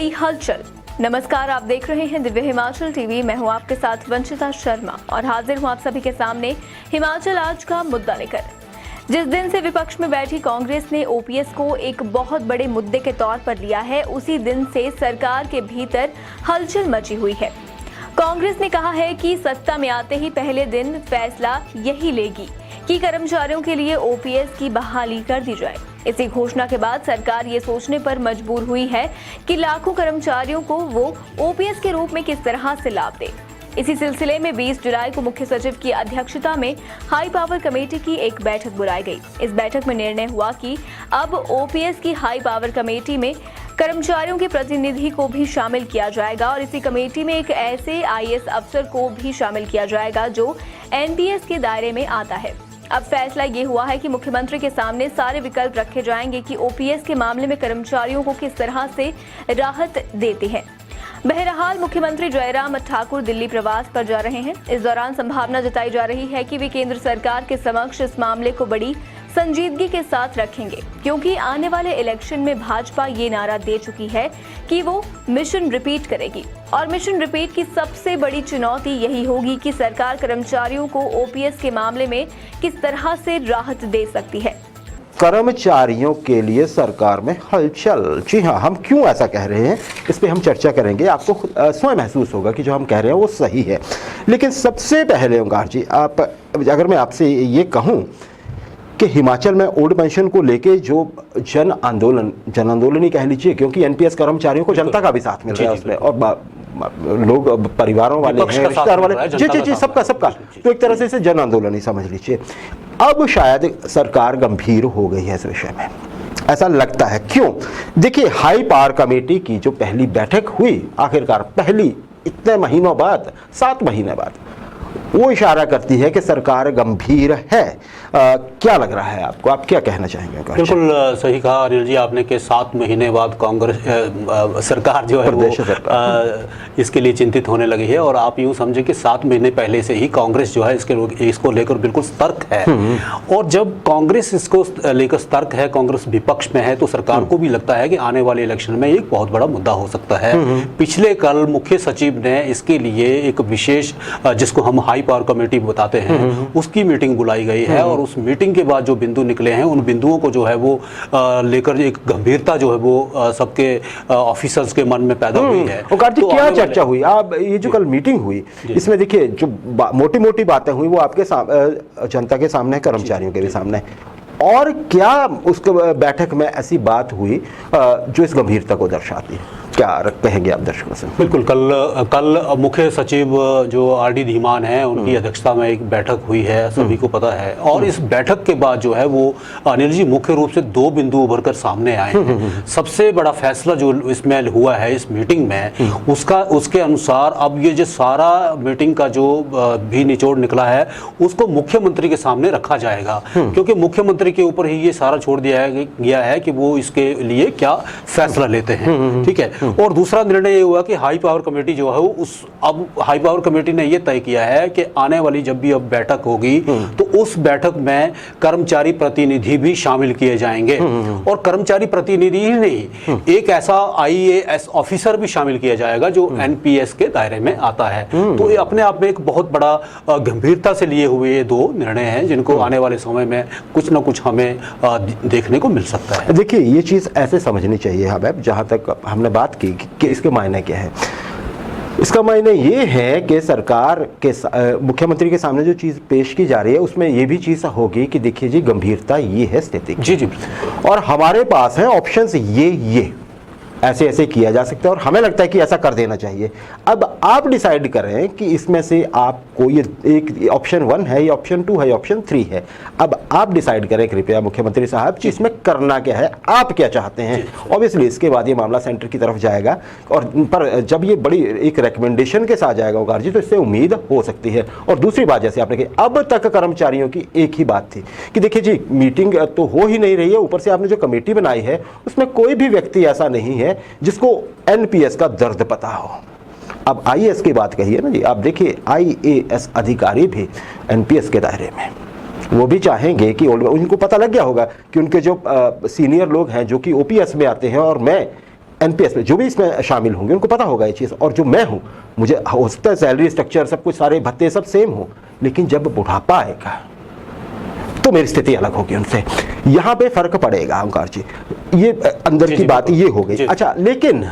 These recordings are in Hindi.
बड़ी हलचल। नमस्कार, आप देख रहे हैं दिव्य हिमाचल टीवी। मैं हूं आपके साथ वंशिता शर्मा और हाजिर हूं आप सभी के सामने हिमाचल आज का मुद्दा लेकर। जिस दिन से विपक्ष में बैठी कांग्रेस ने ओपीएस को एक बहुत बड़े मुद्दे के तौर पर लिया है, उसी दिन से सरकार के भीतर हलचल मची हुई है। कांग्रेस ने कहा है कि सत्ता में आते ही पहले दिन फैसला यही लेगी कि कर्मचारियों के लिए ओपीएस की बहाली कर दी जाए। इसी घोषणा के बाद सरकार ये सोचने पर मजबूर हुई है कि लाखों कर्मचारियों को वो ओपीएस के रूप में किस तरह से लाभ दे। इसी सिलसिले में 20 जुलाई को मुख्य सचिव की अध्यक्षता में हाई पावर कमेटी की एक बैठक बुलाई गई। इस बैठक में निर्णय हुआ कि अब ओपीएस की हाई पावर कमेटी में कर्मचारियों के प्रतिनिधि को भी शामिल किया जाएगा और इसी कमेटी में एक ऐसे आईएएस अफसर को भी शामिल किया जाएगा जो एनपीएस के दायरे में आता है। अब फैसला ये हुआ है कि मुख्यमंत्री के सामने सारे विकल्प रखे जाएंगे कि ओपीएस के मामले में कर्मचारियों को किस तरह से राहत देते हैं। बहरहाल मुख्यमंत्री जयराम ठाकुर दिल्ली प्रवास पर जा रहे हैं। इस दौरान संभावना जताई जा रही है कि वे केंद्र सरकार के समक्ष इस मामले को बड़ी संजीदगी के साथ रखेंगे, क्योंकि आने वाले इलेक्शन में भाजपा ये नारा दे चुकी है कि वो मिशन रिपीट करेगी और मिशन रिपीट की सबसे बड़ी चुनौती यही होगी कि सरकार कर्मचारियों को ओपीएस के मामले में किस तरह से राहत दे सकती है। कर्मचारियों के लिए सरकार में हलचल। जी हाँ, हम क्यों ऐसा कह रहे हैं इस पे हम चर्चा करेंगे। आपको स्वयं महसूस होगा कि जो हम कह रहे हैं वो सही है। लेकिन सबसे पहले ओंकार जी, आप अगर मैं आपसे ये कहूँ कि हिमाचल में ओल्ड पेंशन को लेके जो जन आंदोलन ही कह लीजिए, क्योंकि एनपीएस कर्मचारियों को जनता का भी साथ मिल रहा है उसमें, और लोग परिवारों वाले हैं, रिश्तेदार वाले, जी सबका तो एक तरह से इसे जन आंदोलन ही समझ लीजिए। अब शायद सरकार गंभीर हो गई है इस विषय में, ऐसा लगता है। क्यों? देखिए, हाई पावर कमेटी की जो पहली बैठक हुई, आखिरकार पहली इतने महीनों बाद, 7 महीने बाद, वो इशारा करती है कि सरकार गंभीर है। क्या लग रहा है आपको? आप क्या कहना चाहेंगे? बिल्कुल सही कहा अनिल जी आपने कि 7 महीने बाद कांग्रेस सरकार जो है वो इसके लिए चिंतित होने लगी है। और आप यूँ समझें कि 7 महीने पहले से ही कांग्रेस जो है इसको लेकर बिल्कुल सतर्क है। और जब कांग्रेस इसको लेकर सतर्क है, कांग्रेस विपक्ष में है, तो सरकार को भी लगता है कि आने वाले इलेक्शन में एक बहुत बड़ा मुद्दा हो सकता है। पिछले कल मुख्य सचिव ने इसके लिए एक विशेष, जिसको हम हाई पावर कमेटी बताते हैं, उसकी मीटिंग बुलाई गई है। और उस मीटिंग के बाद जो बिंदु निकले हैं, उन बिंदुओं को जो है वो लेकर एक गंभीरता जो है वो सबके ऑफिसर्स के मन में पैदा हुई है। तो क्या चर्चा हुई? आप ये जो कल मीटिंग हुई, इसमें देखिए जो मोटी मोटी बातें हुई वो आपके जनता के सामने, कर्मचारियों के भी सामने, और क्या उस बैठक में ऐसी बात हुई जो इस गंभीरता को दर्शाती है? क्या कहेंगे आप दर्शकों से? बिल्कुल, कल मुख्य सचिव जो आरडी धीमान है, उनकी अध्यक्षता में एक बैठक हुई है, सभी को पता है। और इस बैठक के बाद जो है वो अनिल जी मुख्य रूप से 2 बिंदु उभर कर सामने आए हैं। सबसे बड़ा फैसला जो इसमें हुआ है इस मीटिंग में, उसके अनुसार अब ये जो सारा मीटिंग का जो भी निचोड़ निकला है उसको मुख्यमंत्री के सामने रखा जाएगा, क्योंकि मुख्यमंत्री के ऊपर ही ये सारा छोड़ दिया गया है कि वो इसके लिए क्या फैसला लेते हैं। ठीक है। और दूसरा निर्णय ये हुआ कि हाई पावर कमेटी जो है अब हाई पावर कमेटी ने ये तय किया है कि आने वाली जब भी अब बैठक होगी तो उस बैठक में कर्मचारी प्रतिनिधि भी शामिल किए जाएंगे। और कर्मचारी प्रतिनिधि ही नहीं, एक ऐसा आईएएस ऑफिसर भी शामिल किया जाएगा जो एनपीएस के दायरे में आता है। तो ये अपने आप में एक बहुत बड़ा गंभीरता से लिए हुए ये 2 निर्णय हैं, जिनको आने वाले समय में कुछ ना कुछ हमें देखने को मिल सकता है। देखिए, ये चीज़ ऐसे समझनी चाहिए हमें, जहाँ तक हमने बात की कि इसके मायने क्या है। इसका मायने ये है कि सरकार के मुख्यमंत्री के सामने जो चीज़ पेश की जा रही है उसमें ये भी चीज़ होगी कि देखिए जी, गंभीरता ये है स्थिति की। जी, और हमारे पास है ऑप्शंस ये ऐसे ऐसे किया जा सकता है और हमें लगता है कि ऐसा कर देना चाहिए। अब आप डिसाइड करें कि इसमें से आपको ये एक ऑप्शन 1 है, ये ऑप्शन 2 है, ये ऑप्शन 3 है। अब आप डिसाइड करें कृपया मुख्यमंत्री साहब कि इसमें करना क्या है, आप क्या चाहते हैं। ऑब्वियसली इसके बाद ये मामला सेंटर की तरफ जाएगा, और पर जब ये बड़ी एक रिकमेंडेशन के साथ जाएगा ओंकार जी, तो इससे उम्मीद हो सकती है। और दूसरी बात, जैसे आपने कही, अब तक कर्मचारियों की एक ही बात थी कि देखिए जी, मीटिंग तो हो ही नहीं रही है, ऊपर से आपने जो कमेटी बनाई है उसमें कोई भी व्यक्ति ऐसा नहीं है जिसको एनपीएस का दर्द पता हो। अब आईएएस की बात कही है ना जी, आप देखिए आईएएस अधिकारी भी एनपीएस के दायरे में, वो भी चाहेंगे कि उनको पता लग गया होगा कि उनके जो सीनियर लोग हैं जो कि ओपीएस में आते हैं और मैं एनपीएस में जो भी इसमें शामिल होंगे उनको पता होगा ये चीज़, और जो मैं हूँ मुझे हो सकता है सैलरी स्ट्रक्चर सब कुछ सारे भत्ते सब सेम हो, लेकिन जब बुढ़ापा आएगा तो मेरी स्थिति अलग होगी उनसे, यहाँ पे फर्क पड़ेगा ओंकार जी। ये अंदर की बात ये हो गई। अच्छा, लेकिन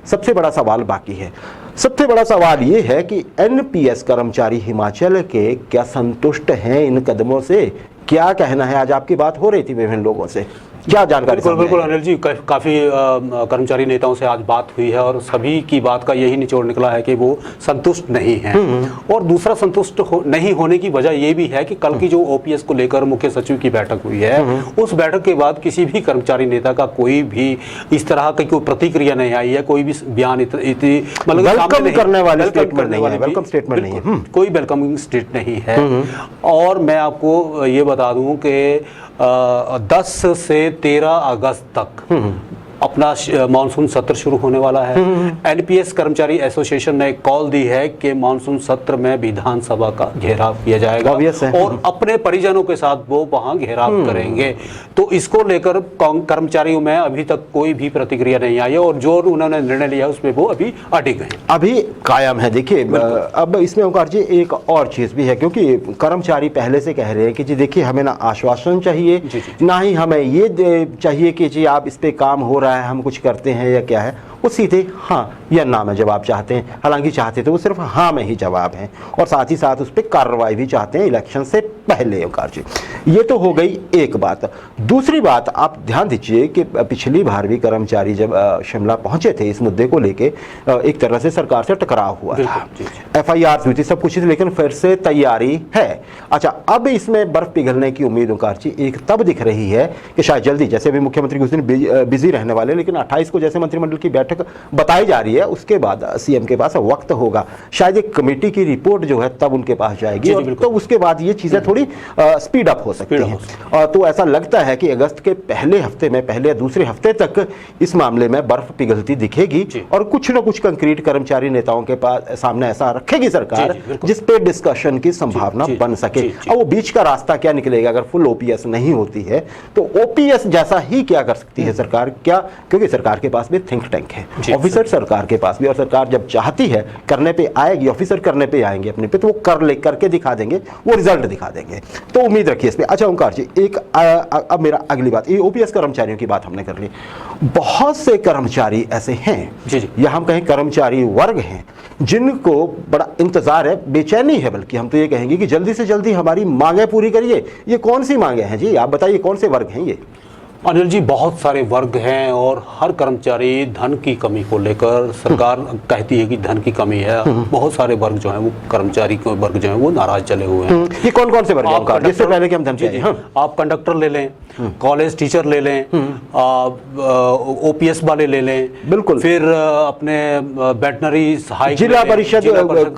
सबसे बड़ा सवाल बाकी है। सबसे बड़ा सवाल ये है कि एनपीएस कर्मचारी हिमाचल के क्या संतुष्ट हैं इन कदमों से? क्या कहना है? आज आपकी बात हो रही थी विभिन्न लोगों से, क्या जानकारी? बिल्कुल अनिल जी, काफ़ी कर्मचारी नेताओं से आज बात हुई है और सभी की बात का यही निचोड़ निकला है कि वो संतुष्ट नहीं हैं। और दूसरा संतुष्ट नहीं होने की वजह ये भी है कि कल की जो ओपीएस को लेकर मुख्य सचिव की बैठक हुई है, उस बैठक के बाद किसी भी कर्मचारी नेता का कोई भी इस तरह की कोई प्रतिक्रिया नहीं आई है, कोई भी बयान मतलब वेलकम करने वाले स्टेटमेंट नहीं है, वेलकम स्टेटमेंट नहीं है, कोई वेलकमिंग स्टेट नहीं है। और मैं आपको ये बता दूं कि 10 से 13 अगस्त तक अपना मानसून सत्र शुरू होने वाला है। एनपीएस कर्मचारी एसोसिएशन ने कॉल दी है कि मानसून सत्र में विधानसभा का घेराव किया जाएगा और अपने परिजनों के साथ वो वहां घेराव करेंगे। तो इसको लेकर कर्मचारियों में अभी तक कोई भी प्रतिक्रिया नहीं आई है और जो उन्होंने निर्णय लिया उसमें वो अभी अडिग हैं, अभी कायम है। देखिए, अब इसमें ओंकार जी एक और चीज भी है, क्योंकि कर्मचारी पहले से कह रहे हैं कि जी देखिए हमें ना आश्वासन चाहिए, ना ही हमें ये चाहिए कि जी आप इस पे काम हो रहा है, हम कुछ करते हैं या क्या है, वो सीधे हाँ या ना में जवाब चाहते हैं। हालांकि चाहते तो वो सिर्फ हाँ में ही जवाब है, और साथ ही साथ उस पर कार्रवाई भी चाहते हैं इलेक्शन से पहले। ओंकार जी, ये तो हो गई एक बात। दूसरी बात आप ध्यान दीजिए कि पिछली बार भी कर्मचारी जब शिमला पहुंचे थे इस मुद्दे को लेके, एक तरह से सरकार से टकराव हुआ था, एफआईआर हुई थी, सब कुछ, लेकिन फिर से तैयारी है। अच्छा, अब इसमें बर्फ पिघलने की उम्मीद ओंकार जी एक तब दिख रही है कि शायद जल्दी, जैसे भी मुख्यमंत्री कुछ दिन बिजी रहने वाले, लेकिन 28 को जैसे मंत्रिमंडल की बैठक बताई जा रही है, उसके बाद सीएम के पास वक्त होगा, शायद एक कमेटी की रिपोर्ट जो है तब उनके पास जाएगी, और तो उसके बाद ये चीजें थोड़ी स्पीड अप हो सकती हैं। तो ऐसा लगता है कि अगस्त के पहले हफ्ते में, पहले या दूसरे हफ्ते तक इस मामले में बर्फ पिघलती दिखेगी, और कुछ न कुछ कंक्रीट कर्मचारी नेताओं के पास सामने ऐसा रखेगी सरकार जिस पे डिस्कशन की संभावना बन सके। अब वो बीच का रास्ता क्या निकलेगा? अगर फुल ओपीएस नहीं होती है तो ओपीएस जैसा ही क्या कर सकती है सरकार? क्या, क्योंकि सरकार के पास भी थिंक टैंक है, ऑफिसर सरकार के पास भी, और सरकार जब चाहती है करने पे आएगी, ऑफिसर करने पे आएंगे अपने पे, तो वो कर ले करके दिखा देंगे, वो रिजल्ट दिखा देंगे। तो उम्मीद रखिए इस पे। अच्छा ओंकार जी, एक अब मेरा अगली बात, ये ओपीएस कर्मचारियों की बात हमने कर ली। बहुत से कर्मचारी ऐसे हैं या हम कहें कर्मचारी वर्ग हैं जिनको बड़ा इंतजार है, बेचैनी है, बल्कि हम तो ये कहेंगे कि जल्दी से जल्दी हमारी मांगे पूरी करिए। ये कौन सी मांगे हैं जी? आप बताइए कौन से वर्ग हैं ये? अनिल जी, बहुत सारे वर्ग हैं और हर कर्मचारी धन की कमी को लेकर, सरकार कहती है कि धन की कमी है, बहुत सारे वर्ग जो हैं वो कर्मचारी के वर्ग जो हैं वो नाराज चले हुए हैं। ये कौन कौन से वर्ग हैं? जिससे पहले कि हम धन पे आप कंडक्टर ले लें, कॉलेज टीचर ले लें, ओपीएस वाले ले लें, बिल्कुल, फिर अपने वेटनरी सहायक, जिला परिषद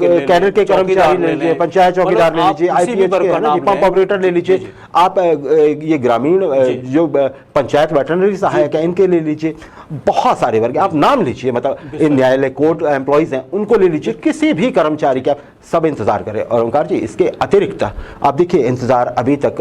कैडर के कर्मचारी ले लीजिए, पंचायत चौकीदार ले लीजिए, आईपीएच के पंप ऑपरेटर ले लीजिए, आप ये ग्रामीण जो पंचायत वेटरनरी सहायक है इनके ले लीजिए, बहुत सारे वर्ग आप नाम लीजिए, मतलब न्यायालय कोर्ट एम्प्लॉइज हैं उनको ले लीजिए, किसी भी कर्मचारी के आप सब इंतजार करें। और ओंकार जी, इसके अतिरिक्त आप देखिए इंतजार अभी तक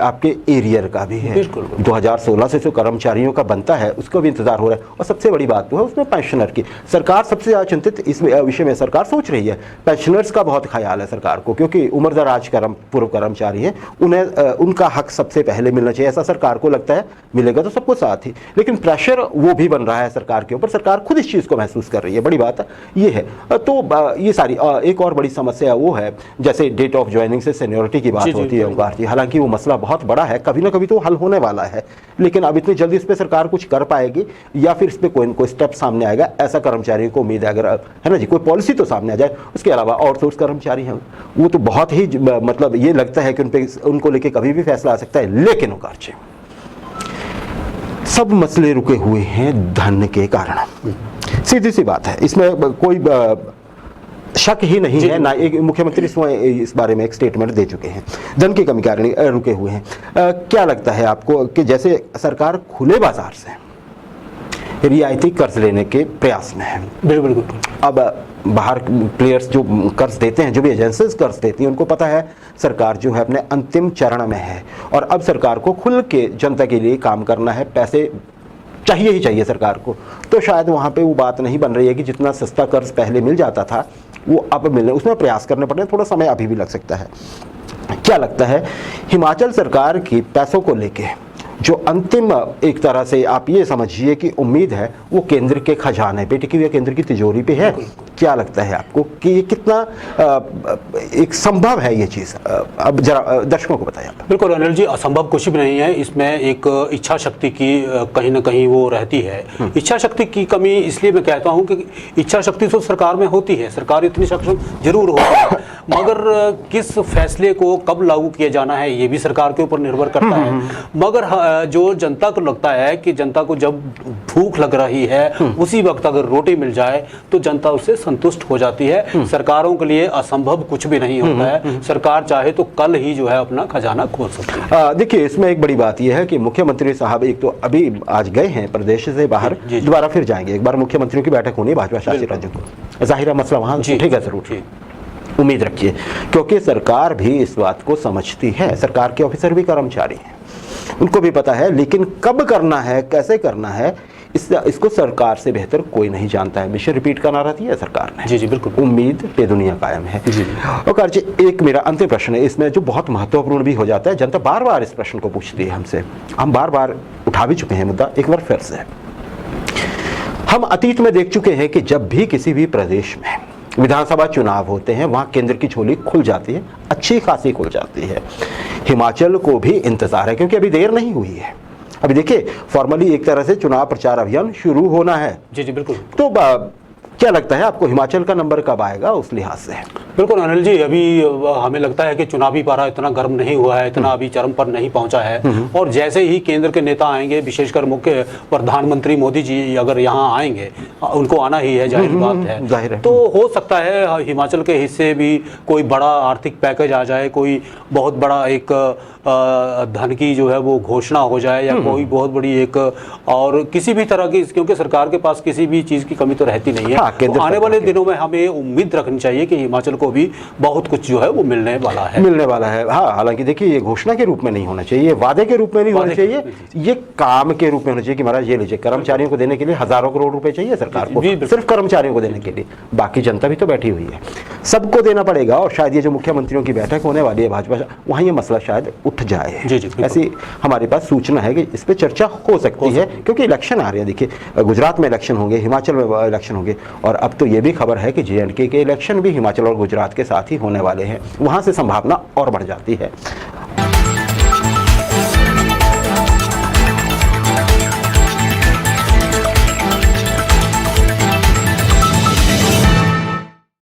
आपके एरियर का भी है, 2016 से जो कर्मचारियों का बनता है उसको भी इंतजार हो रहा है। और सबसे बड़ी बात तो है उसमें पेंशनर की, सरकार सबसे ज्यादा चिंतित इस विषय में सरकार सोच रही है, पेंशनर्स का बहुत ख्याल है सरकार को, क्योंकि उम्रदराज पूर्व कर्मचारी हैं, उन्हें उनका हक सबसे पहले मिलना चाहिए, ऐसा सरकार को लगता है। मिलेगा तो सबको साथ ही, लेकिन प्रेशर वो भी बन रहा है सरकार के ऊपर, सरकार खुद इस चीज को महसूस कर रही है, बड़ी बात ये है। तो ये सारी एक और बड़ी समस्या वो है, जैसे डेट ऑफ ज्वाइनिंग से सीनियरिटी की बात होती है ओंकार जी, हालांकि वो मसला बहुत बड़ा है, कभी ना कभी तो हल होने वाला है, लेकिन अब इतनी जल्दी इस पर सरकार कुछ कर पाएगी या फिर इस पर कोई न कोई स्टेप सामने आएगा, ऐसा कर्मचारियों को उम्मीद है, अगर है ना जी कोई पॉलिसी तो सामने आ जाए। उसके अलावा आउटसोर्स कर्मचारी हैं, वो तो बहुत ही मतलब ये लगता है कि उनको लेके कभी भी फैसला आ सकता है, लेकिन ओंकार जी सब मसले रुके हुए हैं धन के कारण, सीधी सी बात है, इसमें कोई शक ही नहीं है ना। एक मुख्यमंत्री स्वयं इस बारे में एक स्टेटमेंट दे चुके हैं, धन की कमी कारण रुके हुए हैं। क्या लगता है आपको कि जैसे सरकार खुले बाजार से रियायती कर्ज लेने के प्रयास में है, बिल्कुल, अब बाहर प्लेयर्स जो कर्ज देते हैं, जो भी एजेंसीज कर्ज देती हैं, उनको पता है सरकार जो है अपने अंतिम चरण में है और अब सरकार को खुल के जनता के लिए काम करना है, पैसे चाहिए ही चाहिए सरकार को, तो शायद वहाँ पे वो बात नहीं बन रही है कि जितना सस्ता कर्ज पहले मिल जाता था वो अब मिलने, उसमें प्रयास करने पड़े, थोड़ा समय अभी भी लग सकता है। क्या लगता है हिमाचल सरकार की पैसों को लेके जो अंतिम एक तरह से आप ये समझिए कि उम्मीद है वो केंद्र के खजाने पे टिकी हुई है, केंद्र की तिजोरी पे है? क्या लगता है आपको कि ये कितना एक संभव है ये चीज़? अब जरा दर्शकों को बताइए। बिल्कुल अनिल जी, असंभव कुछ भी नहीं है, इसमें एक इच्छा शक्ति की कहीं ना कहीं वो रहती है। इच्छा शक्ति की कमी इसलिए मैं कहता हूँ कि इच्छा शक्ति तो सरकार में होती है, सरकार इतनी सक्षम जरूर होती है, मगर किस फैसले को कब लागू किया जाना है ये भी सरकार के ऊपर निर्भर करता है। मगर जो जनता को लगता है कि जनता को जब भूख लग रही है उसी वक्त अगर रोटी मिल जाए तो जनता उससे संतुष्ट हो जाती है। सरकारों के लिए असंभव कुछ भी नहीं होता है, सरकार चाहे तो कल ही जो है अपना खजाना खोल सकती है। देखिए इसमें एक बड़ी बात यह है कि मुख्यमंत्री साहब एक तो अभी आज गए हैं प्रदेश से बाहर, दोबारा फिर जाएंगे, एक बार मुख्यमंत्रियों की बैठक होनी है भाजपा शासित राज्यों को, जाहिर मसला वहाँ उठेगा जरूर, उम्मीद रखिए, क्योंकि सरकार भी इस बात को समझती है, सरकार के ऑफिसर भी कर्मचारी हैं, उनको भी पता है, लेकिन कब करना है, कैसे करना है, इसको सरकार से बेहतर कोई नहीं जानता है। मिशन रिपीट का नारा दिया है सरकार ने। जी जी बिल्कुल, उम्मीद पे दुनिया कायम है। और जी एक मेरा अंतिम प्रश्न है, इसमें जो बहुत महत्वपूर्ण भी हो जाता है, जनता बार बार इस प्रश्न को पूछती है हमसे, हम बार बार उठा भी चुके हैं मुद्दा, एक बार फिर से हम अतीत में देख चुके हैं कि जब भी किसी भी प्रदेश में विधानसभा चुनाव होते हैं वहां केंद्र की झोली खुल जाती है, अच्छी खासी खुल जाती है। हिमाचल को भी इंतजार है क्योंकि अभी देर नहीं हुई है। अभी देखिए फॉर्मली एक तरह से चुनाव प्रचार अभियान शुरू होना है। जी जी बिल्कुल। तो क्या लगता है आपको हिमाचल का नंबर कब आएगा उस लिहाज से? बिल्कुल अनिल जी, अभी हमें लगता है कि चुनावी पारा इतना गर्म नहीं हुआ है, इतना अभी चरम पर नहीं पहुंचा है, और जैसे ही केंद्र के नेता आएंगे, विशेषकर मुख्य प्रधानमंत्री मोदी जी अगर यहाँ आएंगे, उनको आना ही है, जाहिर बात है, तो हो सकता है हिमाचल के हिस्से भी कोई बड़ा आर्थिक पैकेज आ जाए, कोई बहुत बड़ा एक धन की जो है वो घोषणा हो जाए, या कोई बहुत बड़ी एक और किसी भी तरह की, क्योंकि सरकार के पास किसी भी चीज़ की कमी तो रहती नहीं है। तो आने वाले दिनों में हमें उम्मीद रखनी चाहिए कि हिमाचल को भी बहुत कुछ जो है वो मिलने वाला है। हाँ, हालांकि देखिए ये घोषणा के रूप में नहीं होना चाहिए, वादे के रूप में नहीं होना चाहिए, ये काम के रूप में होना चाहिए कि महाराज ये लीजिए, कर्मचारियों को देने के लिए हज़ारों करोड़ रुपए चाहिए सरकार को, सिर्फ कर्मचारियों को देने के लिए, बाकी जनता भी तो बैठी हुई है, सबको देना पड़ेगा। और शायद ये जो मुख्यमंत्रियों की बैठक होने वाली है भाजपा, वहाँ ये मसला शायद उठ जाए। ऐसी हमारे पास सूचना है कि इस पर चर्चा हो सकती है, क्योंकि इलेक्शन आ रहे हैं। देखिए गुजरात में इलेक्शन होंगे, हिमाचल में इलेक्शन होंगे, और अब तो ये भी खबर है कि JNK के इलेक्शन भी हिमाचल और गुजरात के साथ ही होने वाले हैं, वहाँ से संभावना और बढ़ जाती है।